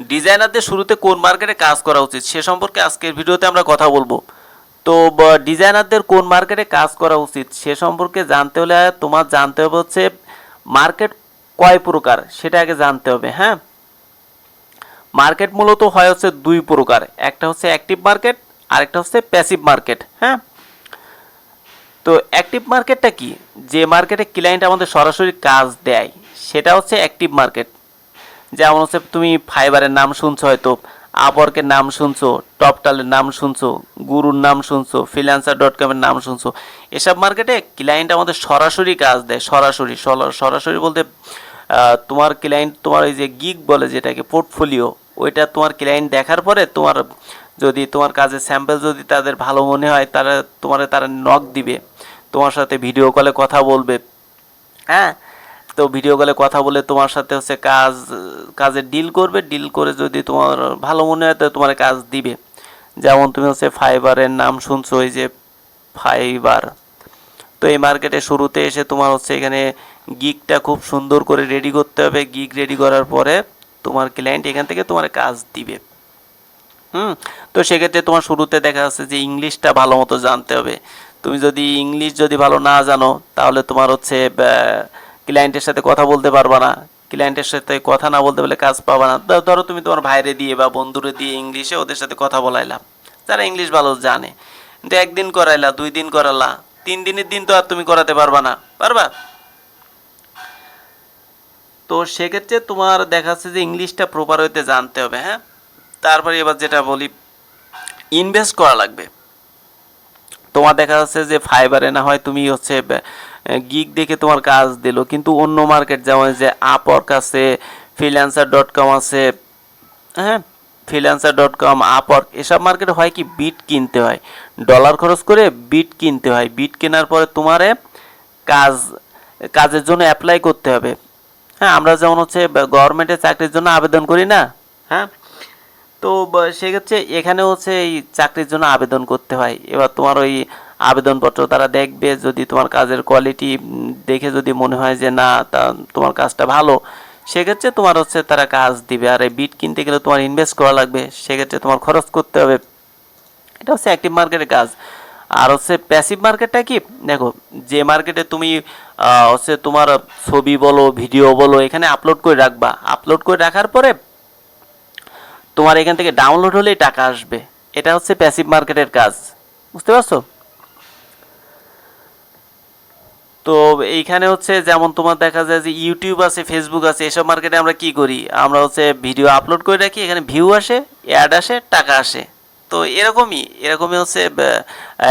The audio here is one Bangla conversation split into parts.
ডিজাইনারদের শুরুতে কোন মার্কেটে কাজ করা উচিত সে সম্পর্কে আজকের ভিডিওতে আমরা কথা বলবো। তো ডিজাইনারদের কোন মার্কেটে কাজ করা উচিত সে সম্পর্কে জানতে হলে তোমার জানতে হবে হচ্ছে মার্কেট কয় প্রকার সেটা আগে জানতে হবে। হ্যাঁ, মার্কেট মূলত হয় হচ্ছে দুই প্রকার, একটা হচ্ছে অ্যাক্টিভ মার্কেট আর একটা হচ্ছে প্যাসিভ মার্কেট। হ্যাঁ, তো অ্যাক্টিভ মার্কেটটা কি? যে মার্কেটে ক্লায়েন্ট আমাদের সরাসরি কাজ দেয় সেটা হচ্ছে অ্যাক্টিভ মার্কেট। যেমন হচ্ছে তুমি ফাইবারের নাম শুনছো, হয়তো আপওয়ার্কের নাম শুনছো, টপটালের নাম শুনছো, গুরুর নাম শুনছো, ফ্রিল্যান্সার.com-এর নাম শুনছো। এসব মার্কেটে ক্লায়েন্ট আমাদের সরাসরি কাজ দেয়। সরাসরি বলতে তোমার ক্লায়েন্ট তোমার এই যে গিগ বলে যেটাকে পোর্টফোলিও, ওইটা তোমার ক্লায়েন্ট দেখার পরে তোমার যদি তোমার কাজের স্যাম্পল যদি তাদের ভালো মনে হয় তারা নক দিবে, তোমার সাথে ভিডিও কলে কথা বলবে। হ্যাঁ, তো ভিডিও কলে কথা বলে তোমার সাথে হচ্ছে কাজে ডিল করবে, ডিল করে যদি তোমার ভালো মনে হয় তো তোমার কাজ দিবে। যেমন তুমি হচ্ছে ফাইবারের নাম শুনছো, এই যে ফাইবার, তো এই মার্কেটে শুরুতে এসে তোমার হচ্ছে এখানে গিগটা খুব সুন্দর করে রেডি করতে হবে। গিগ রেডি করার পরে তোমার ক্লায়েন্ট এখান থেকে তোমার কাজ দিবে। তো সেক্ষেত্রে তোমার শুরুতে দেখা যাচ্ছে যে ইংলিশটা ভালো মতো জানতে হবে। তুমি যদি ইংলিশ ভালো না জানো তাহলে তোমার হচ্ছে ক্লায়েন্টের সাথে কথা বলতে পারবা না। ক্লায়েন্টের সাথে কথা না বলতে পারলে কাজ পাবা না। ধরো তুমি তোমার ভাইরে দিয়ে বা বন্ধুরে দিয়ে ইংলিশে ওদের সাথে কথা বলাইলাম, যারা ইংলিশ ভালো জানে, কিন্তু একদিন করাইলা, 2 দিন করালা, 3 দিনের দিন তো আর তুমি করাতে পারবা না, পারবা? তো সেক্ষেত্রে তোমার দেখা যাচ্ছে যে ইংলিশটা প্রপার হইতে জানতে হবে। হ্যাঁ, তারপরে এবার যেটা বলি, ইনভেস্ট করা লাগবে। তোমার দেখা যাচ্ছে যে ফাইবারে না হয় তুমি হচ্ছে গিগ দেখে তোমার কাজ দিল, কিন্তু অন্য মার্কেট যেমন যে আপওয়ার্ক আছে, ফ্রিল্যান্সার.com আছে, হ্যাঁ, ফ্রিল্যান্সার.com, আপওয়ার্ক, এসব মার্কেটে হয় কি বিট কিনতে হয়, ডলার খরচ করে বিট কিনতে হয়। বিট কেনার পরে তোমারে কাজ কাজের জন্য অ্যাপ্লাই করতে হবে। হ্যাঁ, আমরা যেমন হচ্ছে গভর্নমেন্টের চাকরির জন্য আবেদন করি না? হ্যাঁ, তো সেক্ষেত্রে এখানে হচ্ছে এই চাকরির জন্য আবেদন করতে হয়। এবার তোমার ওই আবেদনপত্র তারা দেখবে, যদি তোমার কাজের কোয়ালিটি দেখে যদি মনে হয় যে না তোমার কাজটা ভালো, সেক্ষেত্রে তোমার হচ্ছে তারা কাজ দিবে। আর এই বিট কিনতে গেলে তোমার ইনভেস্ট করা লাগবে, সেক্ষেত্রে তোমার খরচ করতে হবে। এটা হচ্ছে অ্যাক্টিভ মার্কেটের কাজ। আর হচ্ছে প্যাসিভ মার্কেটটা কি? দেখো, যে মার্কেটে তুমি হচ্ছে তোমার ছবি বলো, ভিডিও বলো, এখানে আপলোড করে রাখবা। আপলোড করে রাখার পরে তোমার এখান থেকে ডাউনলোড হলেই টাকা আসবে। এটা হচ্ছে প্যাসিভ মার্কেটের কাজ। বুঝতে পারছো? তো এইখানে হচ্ছে যেমন তোমার দেখা যায় যে ইউটিউব আছে, ফেসবুক আছে, এসব মার্কেটে আমরা কি করি, আমরা হচ্ছে ভিডিও আপলোড করে রাখি, এখানে ভিউ আসে, অ্যাড আসে, টাকা আসে। তো এরকমই হচ্ছে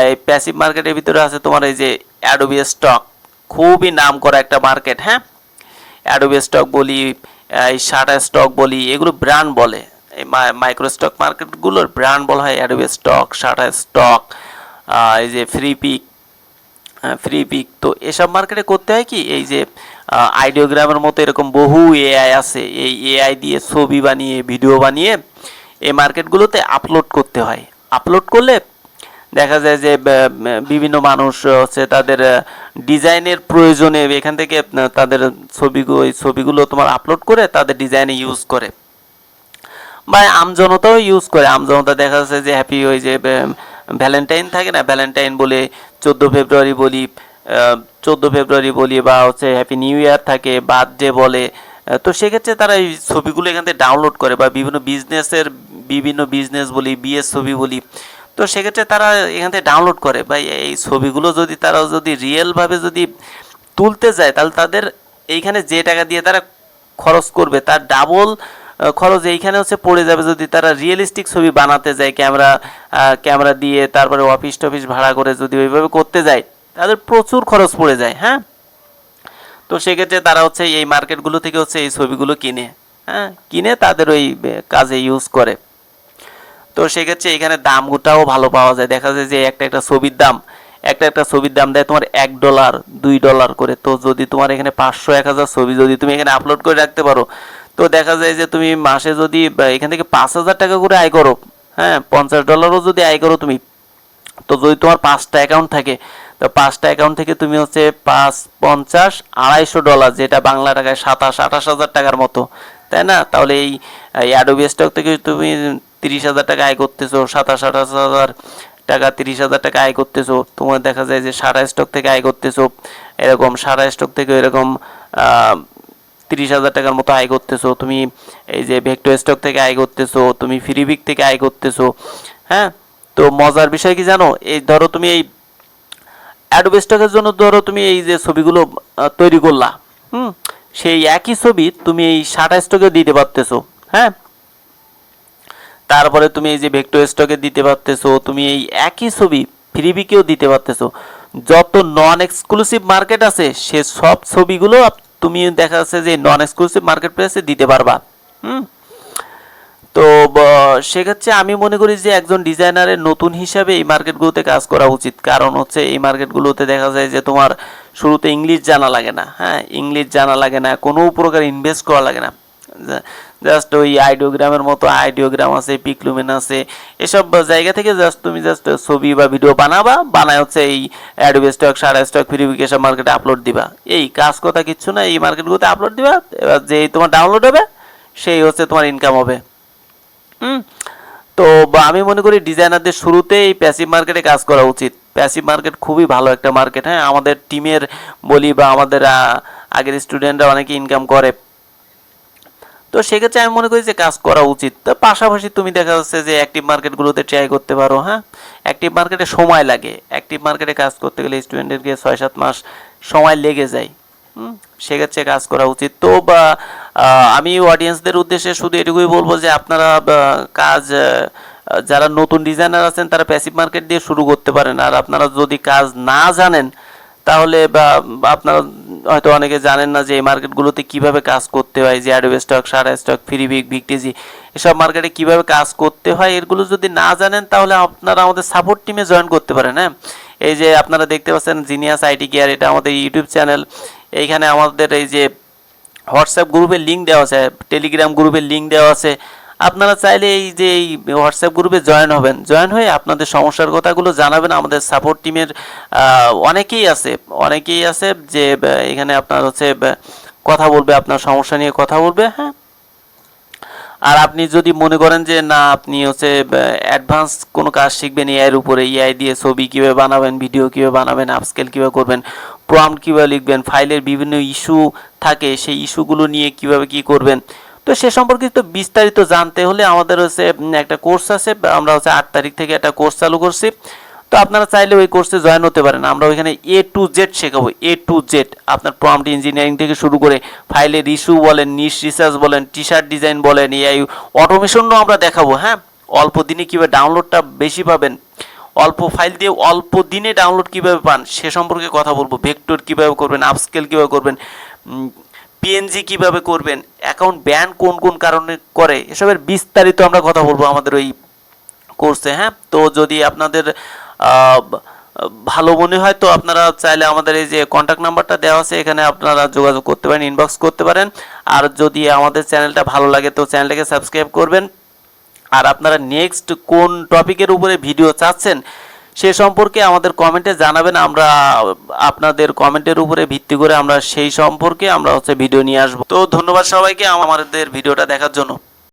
এই প্যাসিভ মার্কেটের ভিতরে আছে তোমার এই যে অ্যাডোবি স্টক, খুবই নাম করা একটা মার্কেট। হ্যাঁ, অ্যাডোবি স্টক বলি, এই শাটা স্টক বলি, এগুলো ব্র্যান্ড বলে। এই মাইক্রো স্টক মার্কেটগুলোর ব্র্যান্ড বলা হয় অ্যাডোবি স্টক, শাটা স্টক, এই যে ফ্রি পিক। তো এসব মার্কেটে করতে হয় কি, এই যে আইডিওগ্রামের মতো এরকম বহু এআই আছে, এই এআই দিয়ে ছবি বানিয়ে, ভিডিও বানিয়ে এই মার্কেটগুলোতে আপলোড করতে হয়। আপলোড করলে দেখা যায় যে বিভিন্ন মানুষ হচ্ছে তাদের ডিজাইনের প্রয়োজনে এখান থেকে তাদের ছবিগুলো তোমার আপলোড করে তাদের ডিজাইনে ইউজ করে, বা আমজনতাও ইউজ করে। আমজনতা দেখা যাচ্ছে যে হ্যাপি, ওই যে ভ্যালেন্টাইন থাকে না, ভ্যালেন্টাইন বলে 14 ফেব্রুয়ারি বলি, 14 ফেব্রুয়ারি বলি, বা হচ্ছে হ্যাপি নিউ ইয়ার থাকে, বার্থডে বলে। তো সেক্ষেত্রে তারা এই ছবিগুলো এখান থেকে ডাউনলোড করে, বা বিভিন্ন বিজনেস বলি, বিয়ের ছবি বলি, তো সেক্ষেত্রে তারা এখান থেকে ডাউনলোড করে। বা এই ছবিগুলো যদি তারা যদি রিয়েলভাবে যদি তুলতে যায়, তাহলে তাদের এইখানে যে টাকা দিয়ে তারা খরচ করবে তার ডাবল খরচ এইখানে হচ্ছে পড়ে যাবে। যদি তারা রিয়েলিস্টিক ছবি বানাতে যায় ক্যামেরা দিয়ে, তারপরে অফিস টফিস ভাড়া করে যদি ওইভাবে করতে যায়, তাদের প্রচুর খরচ পড়ে যায়। হ্যাঁ, তো সেক্ষেত্রে তারা হচ্ছে এই মার্কেটগুলো থেকে হচ্ছে এই ছবিগুলো কিনে, হ্যাঁ, কিনে তাদের ওই কাজে ইউজ করে। তো সেক্ষেত্রে এখানে দামটাও ভালো পাওয়া যায়। দেখা যায় যে একটা ছবির দাম দেয় তোমার $1, $2 করে। তো যদি তোমার এখানে 500, 1000 ছবি যদি তুমি এখানে আপলোড করে রাখতে পারো, তো দেখা যায় যে তুমি মাসে যদি এখান থেকে 5000 টাকা করে আয় করো, হ্যাঁ, $50ও যদি আয় করো তুমি, তো যদি তোমার 5টা অ্যাকাউন্ট থাকে, তো 5টা অ্যাকাউন্ট থেকে তুমি হচ্ছে 5, 50, $250, যেটা বাংলা টাকায় 27-28 হাজার টাকার মতো, তাই না? তাহলে এই অ্যাডোবি স্টক থেকে তুমি 30,000 টাকা আয় করতেছো, 27-28,000 টাকা, 30,000 টাকা আয় করতেছো। তোমার দেখা যায় যে সারা স্টক থেকে আয় করতেছো, এরকম সারা স্টক থেকে এরকম 30,000 টাকার মতো আয় করতেছো। তুমি এই যে ভেক্টর স্টক থেকে আয় করতেছো, তুমি ফ্রিবিক থেকে আয় করতেছো। হ্যাঁ, তো মজার বিষয় কি জানো, এই ধরো তুমি এই অ্যাডোবি স্টকের জন্য ধরো তুমি এই যে ছবিগুলো তৈরি করলা, সেই একই ছবি তুমি এই সাটা স্টকে দিতে পারতেছো। হ্যাঁ, তারপরে তুমি এই যে ভেক্টর স্টকে দিতে পারতেছো, তুমি এই একই ছবি ফ্রিবিকেও দিতে পারতেছো। যত নন এক্সক্লুসিভ মার্কেট আছে সে সব ছবিগুলো তুমি দেখা যাচ্ছে যে নন এক্সক্লুসিভ মার্কেট প্লেসে দিতে পারবা। তো সেক্ষেত্রে আমি মনে করি যে একজন ডিজাইনারের নতুন হিসাবে এই মার্কেটগুলোতে কাজ করা উচিত। কারণ হচ্ছে এই মার্কেটগুলোতে দেখা যায় যে তোমার শুরুতে ইংলিশ জানা লাগে না। হ্যাঁ, ইংলিশ জানা লাগে না, কোনো প্রকার ইনভেস্ট করা লাগে না। জাস্ট ওই আইডিওগ্রামের মতো আইডিওগ্রাম আছে, পিকলুমেন আছে, এসব জায়গা থেকে তুমি জাস্ট ছবি বা ভিডিও বানায় হচ্ছে এই অ্যাডোবি স্টক, সারা স্টক, ফ্রিবিক এসব মার্কেটে আপলোড দিবা। এই কাজ কথা কিচ্ছু না, এই মার্কেটগুলোতে আপলোড দিবা, এবার যেই তোমার ডাউনলোড হবে সেই হচ্ছে তোমার ইনকাম হবে। তো আমি মনে করি ডিজাইনারদের শুরুতে এই প্যাসিভ মার্কেটে কাজ করা উচিত। প্যাসিভ মার্কেট খুবই ভালো একটা মার্কেট। হ্যাঁ, আমাদের টিমের বলি বা আমাদের আগের স্টুডেন্টরা অনেকে ইনকাম করে। তো সেক্ষেত্রে আমি মনে করি যে কাজ করা উচিত। তো পাশাপাশি তুমি দেখা যাচ্ছে যে অ্যাক্টিভ মার্কেটগুলোতে ট্রাই করতে পারো। হ্যাঁ, অ্যাক্টিভ মার্কেটে সময় লাগে, অ্যাক্টিভ মার্কেটে কাজ করতে গেলে স্টুডেন্টদেরকে 6-7 মাস সময় লেগে যায়। সেক্ষেত্রে কাজ করা উচিত। তো বা আমি অডিয়েন্সদের উদ্দেশ্যে শুধু এটুকুই বলবো যে আপনারা কাজ যারা নতুন ডিজাইনার আছেন তারা প্যাসিভ মার্কেট দিয়ে শুরু করতে পারেন। আর আপনারা যদি কাজ না জানেন তাহলে বা আপনারা হয়তো অনেকে জানেন না যে এই মার্কেটগুলোতে কিভাবে কাজ করতে হয়, যে অ্যাডোবি স্টক, সারা স্টক, ফ্রিবিক, ভিকটিজি এসব মার্কেটে কিভাবে কাজ করতে হয়, এগুলো যদি না জানেন তাহলে আপনারা আমাদের সাপোর্ট টিমে জয়েন করতে পারেন। হ্যাঁ, এই যে আপনারা দেখতে পাচ্ছেন জিনিয়াস আইটি কেয়ার, এটা আমাদের ইউটিউব চ্যানেল। এইখানে আমাদের এই যে হোয়াটসঅ্যাপ গ্রুপের লিঙ্ক দেওয়া আছে, টেলিগ্রাম গ্রুপের লিঙ্ক দেওয়া আছে। আপনারা চাইলে এই যে এই হোয়াটসঅ্যাপ গ্রুপে জয়েন হবেন, জয়েন হয়ে আপনাদের সমস্যার কথাগুলো জানাবেন। আমাদের সাপোর্ট টিমের অনেকেই আছে যে এখানে আপনার হচ্ছে কথা বলবে, আপনার সমস্যা নিয়ে কথা বলবে। হ্যাঁ, আর আপনি যদি মনে করেন যে না আপনি হচ্ছে অ্যাডভান্স কোনো কাজ শিখবেন এআই এর উপরে, এআই দিয়ে ছবি কীভাবে বানাবেন, ভিডিও কীভাবে বানাবেন, আপস্কেল কীভাবে করবেন, প্রম্পট কীভাবে লিখবেন, ফাইলের বিভিন্ন ইস্যু থাকে সেই ইস্যুগুলো নিয়ে কীভাবে কী করবেন, তো সে সম্পর্কিত বিস্তারিত জানতে হলে আমাদের হচ্ছে একটা কোর্স আছে। আমরা হচ্ছে 8 তারিখ থেকে একটা কোর্স চালু করছি। তো আপনারা চাইলে ওই কোর্সে জয়েন হতে পারেন। আমরা ওইখানে A to Z শেখাবো, A to Z। আপনার প্রম্পট ইঞ্জিনিয়ারিং থেকে শুরু করে ফাইলের ইস্যু বলেন, নিশ রিসার্চ বলেন, টি শার্ট ডিজাইন বলেন, এআই অটোমেশনও আমরা দেখাবো। হ্যাঁ, অল্প দিনে কীভাবে ডাউনলোডটা বেশি পাবেন, অল্প ফাইল দিয়ে অল্প দিনে ডাউনলোড কীভাবে পান সে সম্পর্কে কথা বলবো। ভেক্টর কীভাবে করবেন, আপস্কেল কীভাবে করবেন, পিএনজি কীভাবে করবেন, অ্যাকাউন্ট ব্যান কোন কোন কারণে করে, এসবের বিস্তারিত আমরা কথা বলবো আমাদের ওই কোর্সে। হ্যাঁ, তো যদি আপনাদের ভালো মনে হয় তো আপনারা চাইলে আমাদের এই যে কন্ট্যাক্ট নাম্বারটা দেওয়া আছে এখানে আপনারা যোগাযোগ করতে পারেন, ইনবক্স করতে পারেন। আর যদি আমাদের চ্যানেলটা ভালো লাগে তো চ্যানেলটাকে সাবস্ক্রাইব করবেন। আর আপনারা নেক্সট কোন টপিকের উপরে ভিডিও চাচ্ছেন সে সম্পর্কে আমাদের কমেন্টে জানাবেন। আমরা আপনাদের কমেন্টের উপরে ভিত্তি করে আমরা সেই সম্পর্কে আমরা হচ্ছে ভিডিও নিয়ে আসবো। তো ধন্যবাদ সবাইকে আমাদের ভিডিওটা দেখার জন্য।